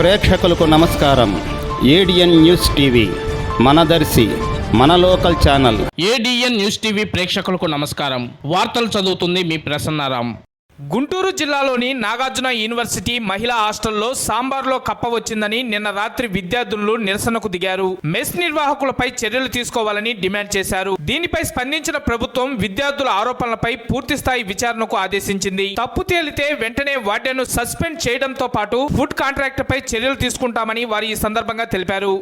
ప్రేక్షకులకు నమస్కారం. ADN news TV మనదర్శి మన local channel. ADN news TV ప్రేక్షకులకు నమస్కారం. వార్తలు చదువుతుంది మీ ప్రసన్నారాం. గుంటూరు జిల్లాలోని నాగార్జున యూనివర్సిటీ మహిళా హాస్టల్లో సాంబార్లో కప్ప వచ్చిందని నిన్న రాత్రి విద్యార్థులు నిరసనకు దిగారు. మెస్ నిర్వాహకులపై చర్యలు తీసుకోవాలని డిమాండ్ చేశారు. దీనిపై స్పందించిన ప్రభుత్వం విద్యార్థుల ఆరోపణలపై పూర్తిస్థాయి విచారణకు ఆదేశించింది. తప్పు తేలితే వెంటనే వార్డెన్ను సస్పెండ్ చేయడంతో పాటు ఫుడ్ కాంట్రాక్ట్ పై చర్యలు తీసుకుంటామని వారు ఈ సందర్భంగా తెలిపారు.